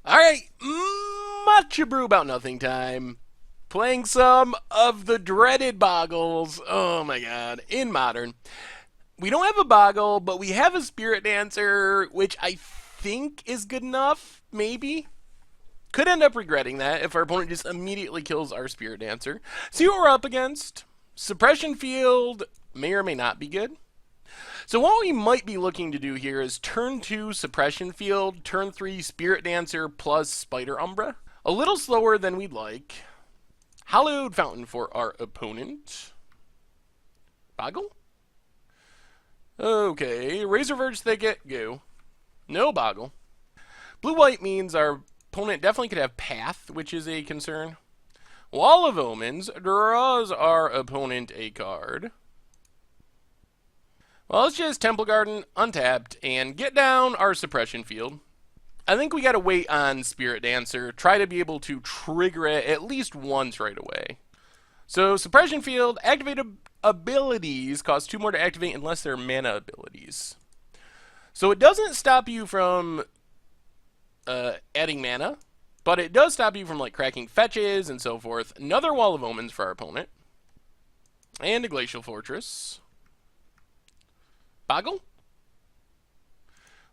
Alright, much Abrew about nothing time. Playing some of the dreaded Bogles. Oh my god, in Modern. We don't have a Boggle, but we have a Spirit Dancer, which I think is good enough, maybe. Could end up regretting that if our opponent just immediately kills our Spirit Dancer. See what we're up against. Suppression Field may or may not be good. So what we might be looking to do here is turn 2 Suppression Field, turn 3 Spirit Dancer plus Spider Umbra. A little slower than we'd like. Hallowed Fountain for our opponent. Bogle? Okay, Razor Verge Thicket, go. No Bogle. Blue-white means our opponent definitely could have Path, which is a concern. Wall of Omens draws our opponent a card. Well, let's just Temple Garden untapped and get down our Suppression Field. I think we gotta wait on Spirit Dancer, try to be able to trigger it at least once right away. So Suppression Field, activated abilities cost 2 more to activate unless they're mana abilities. So it doesn't stop you from adding mana, but it does stop you from like cracking fetches and so forth. Another Wall of Omens for our opponent. And a Glacial Fortress. Bogle?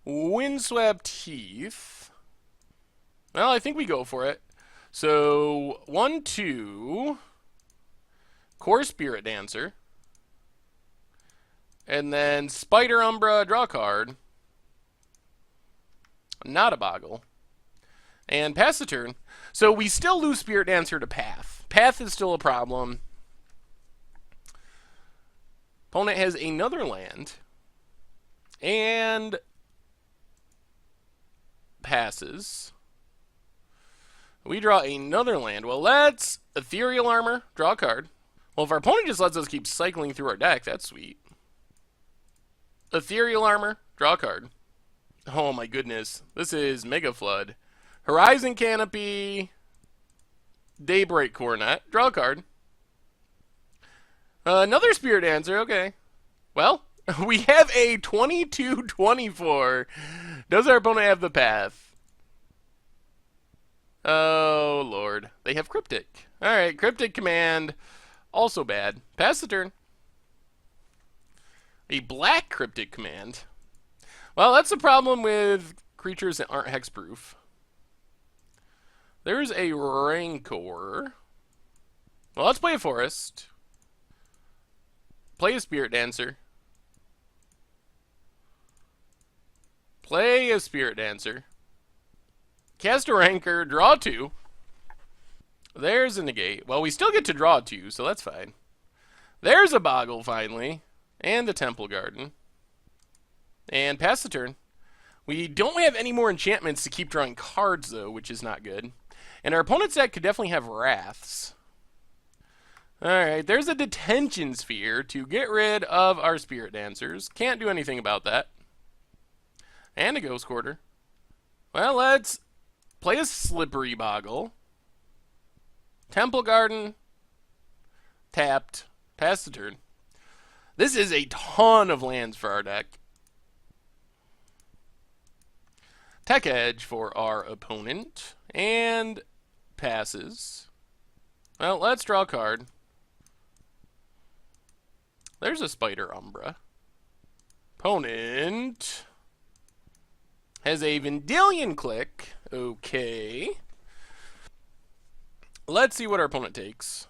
Windswept Heath. Well, I think we go for it. So, 1, 2. Core Spirit Dancer. And then Spider Umbra, draw a card. Not a Bogle. And pass the turn. So we still lose Spirit Dancer to Path. Path is still a problem. Opponent has another land. And passes. We draw another land. Well, let's Ethereal Armor, draw a card. Well, if our opponent just lets us keep cycling through our deck, that's sweet. Ethereal Armor, draw a card. Oh my goodness. This is Mega Flood. Horizon Canopy, Daybreak Coronet, draw a card. Another Spirit Dancer, okay. Well, we have a 22-24. Does our opponent have the Path? Oh, Lord. They have Cryptic. Alright, Cryptic Command. Also bad. Pass the turn. A black Cryptic Command. Well, that's the problem with creatures that aren't hexproof. There's a Rancor. Well, let's play a Forest. Play a Spirit Dancer. Play a Spirit Dancer. Cast a Rancor, draw 2. There's a negate. Well, we still get to draw 2, so that's fine. There's a Bogle, finally. And a Temple Garden. And pass the turn. We don't have any more enchantments to keep drawing cards, though, which is not good. And our opponent's deck could definitely have Wraths. Alright, there's a Detention Sphere to get rid of our Spirit Dancers. Can't do anything about that. And a Ghost Quarter. Well, let's play a Slippery Bogle. Temple Garden. Tapped. Pass the turn. This is a ton of lands for our deck. Tech Edge for our opponent. And passes. Well, let's draw a card. There's a Spider Umbra. Opponent has a Vendilion Click. Okay. Let's see what our opponent takes.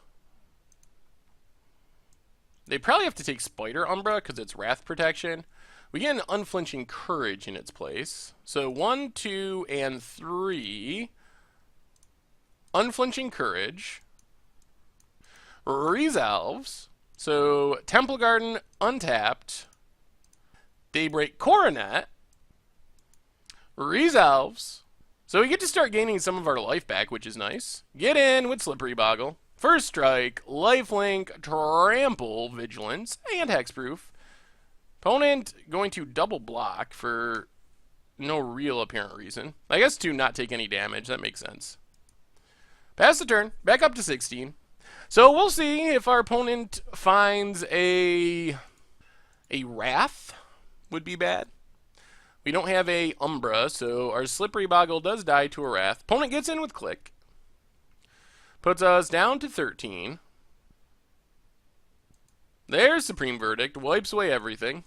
They probably have to take Spider Umbra because it's Wrath Protection. We get an Unflinching Courage in its place. So 1, 2, and 3. Unflinching Courage. Resolves. So Temple Garden untapped. Daybreak Coronet. Resolves. So we get to start gaining some of our life back, which is nice. Get in with Slippery Bogle. First strike, lifelink, trample, vigilance, and hexproof. Opponent going to double block for no real apparent reason. I guess to not take any damage, that makes sense. Pass the turn, back up to 16. So we'll see if our opponent finds a Wrath would be bad. We don't have a Umbra, so our Slippery Bogle does die to a Wrath. Opponent gets in with Click. Puts us down to 13. There's Supreme Verdict. Wipes away everything.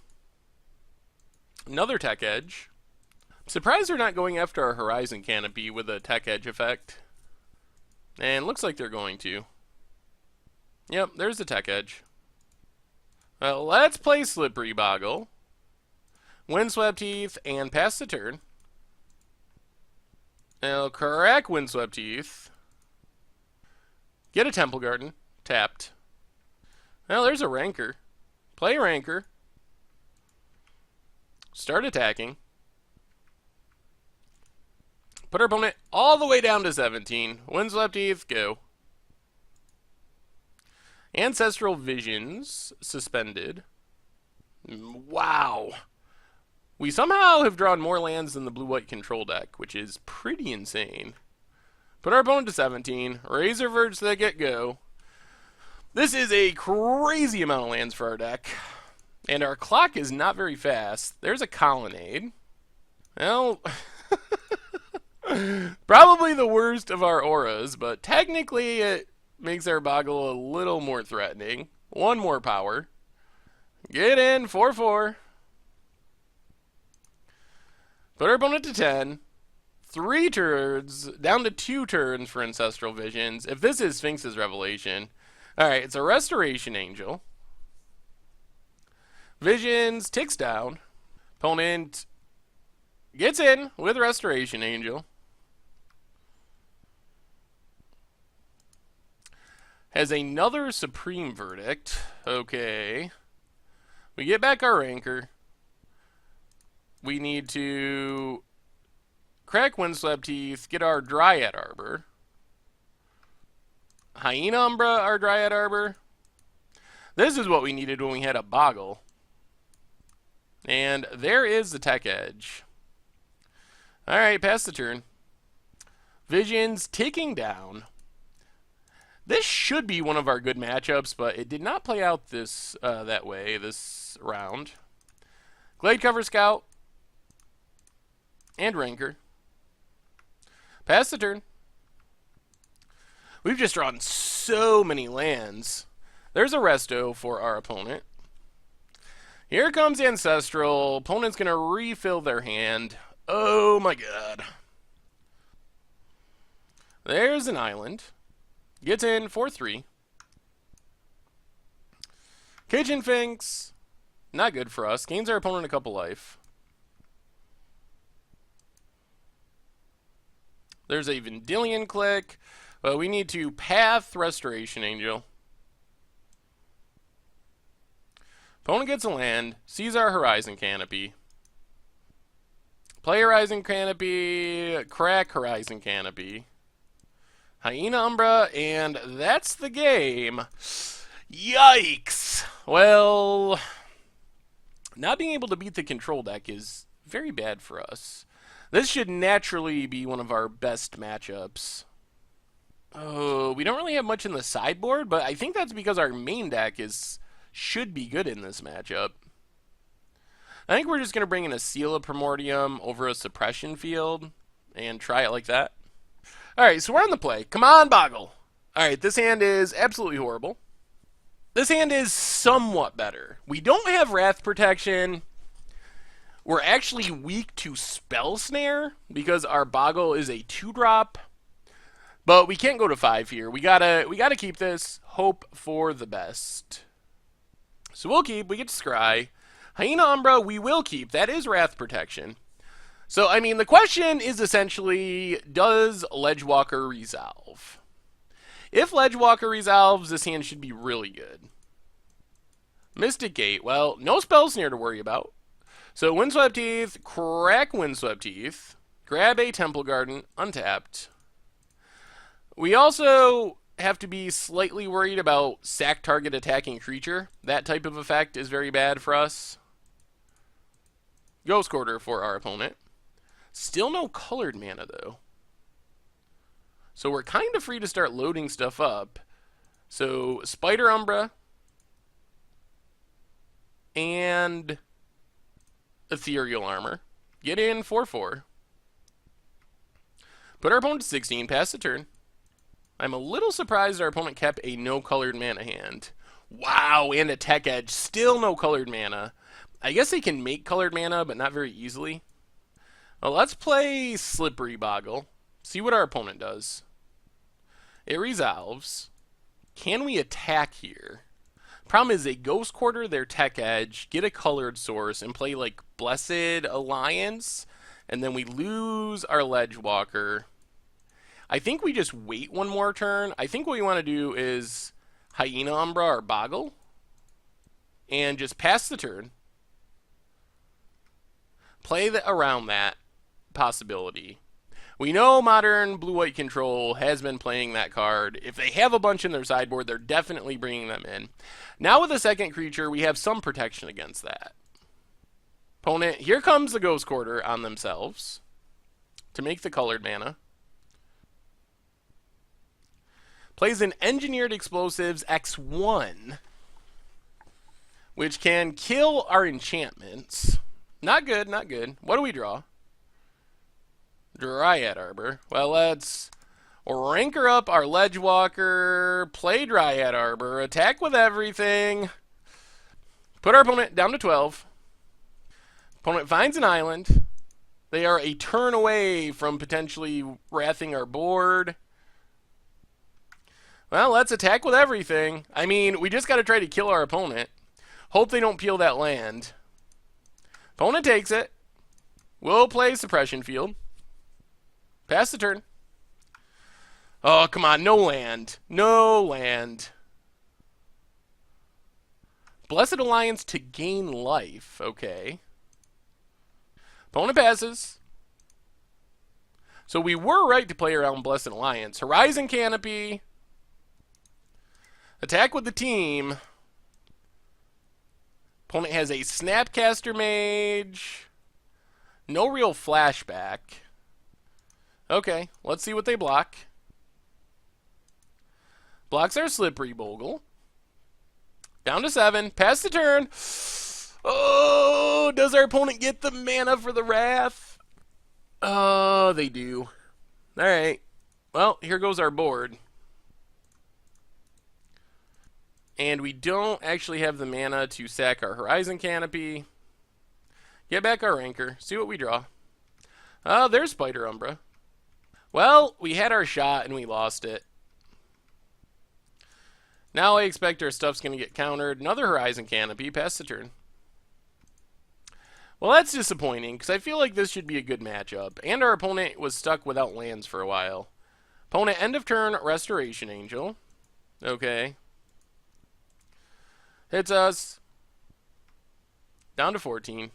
Another Tech Edge. I'm surprised they're not going after our Horizon Canopy with a Tech Edge effect. And looks like they're going to. Yep, there's the Tech Edge. Well, let's play Slippery Bogle. Windswept Heath and pass the turn. Now, correct Windswept Heath. Get a Temple Garden. Tapped. Well, there's a Rancor. Play Rancor. Start attacking. Put our opponent all the way down to 17. Windswept Heath, go. Ancestral Visions suspended. Wow. We somehow have drawn more lands than the blue-white control deck, which is pretty insane. Put our opponent to 17. Razor Verge Thicket, go. This is a crazy amount of lands for our deck. And our clock is not very fast. There's a Colonnade. Well, probably the worst of our auras, but technically it makes our Boggle a little more threatening. One more power. Get in, 4/4. Put our opponent to 10. 3 turns, down to 2 turns for Ancestral Visions. If this is Sphinx's Revelation. Alright, it's a Restoration Angel. Visions ticks down. Opponent gets in with Restoration Angel. Has another Supreme Verdict. Okay. We get back our Rancor. We need to crack Windswept Heath, get our Dryad Arbor. Hyena Umbra, our Dryad Arbor. This is what we needed when we had a Boggle. And there is the Tech Edge. Alright, pass the turn. Visions ticking down. This should be one of our good matchups, but it did not play out this that way this round. Glade Cover Scout. And Rancor. Pass the turn. We've just drawn so many lands. There's a Resto for our opponent. Here comes Ancestral. Opponent's going to refill their hand. Oh my god. There's an island. Gets in 4/3. Kitchen Finks. Not good for us. Gains our opponent a couple life. There's a Vendilion Click. But we need to path Restoration Angel. Opponent gets a land. Sees our Horizon Canopy. Play Horizon Canopy. Crack Horizon Canopy. Hyena Umbra. And that's the game. Yikes. Well, not being able to beat the control deck is very bad for us. This should naturally be one of our best matchups. Oh, we don't really have much in the sideboard, but I think that's because our main deck should be good in this matchup. I think we're just going to bring in a Seal of Primordium over a Suppression Field and try it like that. Alright, so we're on the play. Come on, Boggle. Alright, this hand is absolutely horrible. This hand is somewhat better. We don't have Wrath Protection. We're actually weak to Spell Snare because our Boggle is a 2-drop. But we can't go to 5 here. We gotta keep this. Hope for the best. So we'll keep. We get to Scry. Hyena Umbra, we will keep. That is Wrath Protection. So, I mean, the question is essentially, does Ledgewalker resolve? If Ledgewalker resolves, this hand should be really good. Mystic Gate, well, no Spell Snare to worry about. So, Windswept Heath, crack Windswept Heath, grab a Temple Garden, untapped. We also have to be slightly worried about sack target attacking creature. That type of effect is very bad for us. Ghost Quarter for our opponent. Still no colored mana, though. So we're kind of free to start loading stuff up. So, Spider Umbra. And Ethereal Armor. Get in 4/4. Put our opponent to 16. Pass the turn. I'm a little surprised our opponent kept a no colored mana hand. Wow, and a tech edge. Still no colored mana. I guess they can make colored mana, but not very easily. Well, let's play Slippery Bogle. See what our opponent does. It resolves. Can we attack here? Problem is, they Ghost Quarter their tech edge, get a colored source, and play like Blessed Alliance, and then we lose our Ledge Walker. I think we just wait one more turn. I think what we want to do is Hyena Umbra or Boggle, and just pass the turn. Play around that possibility. We know Modern Blue-White Control has been playing that card. If they have a bunch in their sideboard, they're definitely bringing them in. Now with the second creature, we have some protection against that. Opponent, here comes the Ghost Quarter on themselves to make the colored mana. Plays an Engineered Explosives X1, which can kill our enchantments. Not good, not good. What do we draw? Dryad Arbor. Well, let's rancor up our Ledge Walker, play Dryad Arbor, attack with everything. Put our opponent down to 12. Opponent finds an island. They are a turn away from potentially wrathing our board. Well, let's attack with everything. I mean, we just got to try to kill our opponent. Hope they don't peel that land. Opponent takes it. We'll play Suppression Field. Pass the turn. Oh, come on. No land. No land. Blessed Alliance to gain life. Okay. Opponent passes. So we were right to play around Blessed Alliance. Horizon Canopy. Attack with the team. Opponent has a Snapcaster Mage. No real flashback. Okay, let's see what they block. Blocks our Slippery Bogle. Down to 7. Pass the turn. Oh, does our opponent get the mana for the Wrath? Oh, they do. Alright. Well, here goes our board. And we don't actually have the mana to sack our Horizon Canopy. Get back our Rancor. See what we draw. Oh, there's Spider Umbra. Well, we had our shot and we lost it. Now I expect our stuff's going to get countered. Another Horizon Canopy. Pass the turn. Well, that's disappointing because I feel like this should be a good matchup. And our opponent was stuck without lands for a while. Opponent, end of turn, Restoration Angel. Okay. Hits us. Down to 14.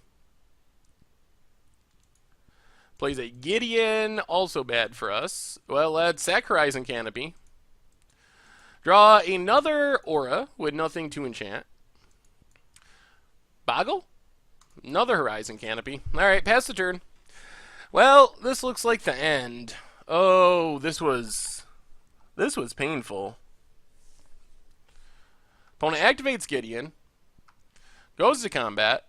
Plays a Gideon, also bad for us. Well, let's sack Horizon Canopy. Draw another Aura with nothing to enchant. Boggle? Another Horizon Canopy. Alright, pass the turn. Well, this looks like the end. Oh, this was painful. Opponent activates Gideon. Goes to combat.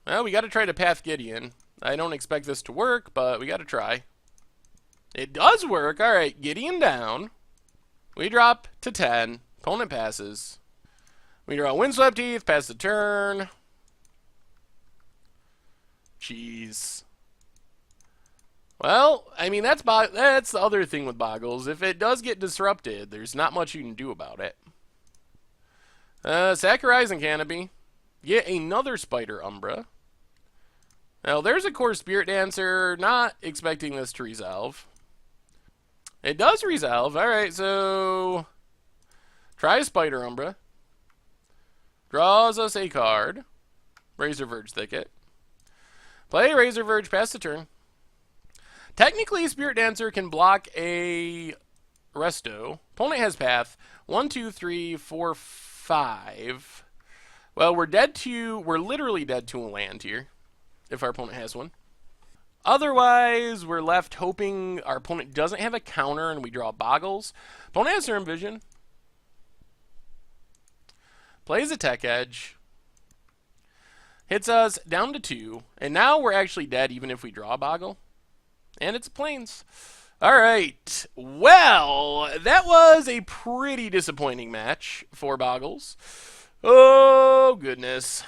Well, we got to try to path Gideon. I don't expect this to work, but we got to try. It does work. All right, Gideon down. We drop to 10. Opponent passes. We draw Windswept Heath, pass the turn. Jeez. Well, I mean, that's the other thing with Bogles. If it does get disrupted, there's not much you can do about it. Sack Horizon Canopy. Get another Spider Umbra. Now, there's a Core Spirit Dancer. Not expecting this to resolve. It does resolve. Alright, so try Spider Umbra. Draws us a card. Razor Verge Thicket. Play Razor Verge, pass the turn. Technically, Spirit Dancer can block a Resto. Opponent has path. 1, 2, 3, 4, 5. Well, we're literally dead to a land here, if our opponent has one. Otherwise, we're left hoping our opponent doesn't have a counter and we draw Bogles. Opponent has Serum Vision. Plays a Tech Edge. Hits us down to 2. And now we're actually dead even if we draw a Boggle. And it's Plains. All right. Well, that was a pretty disappointing match for Bogles. Oh, goodness.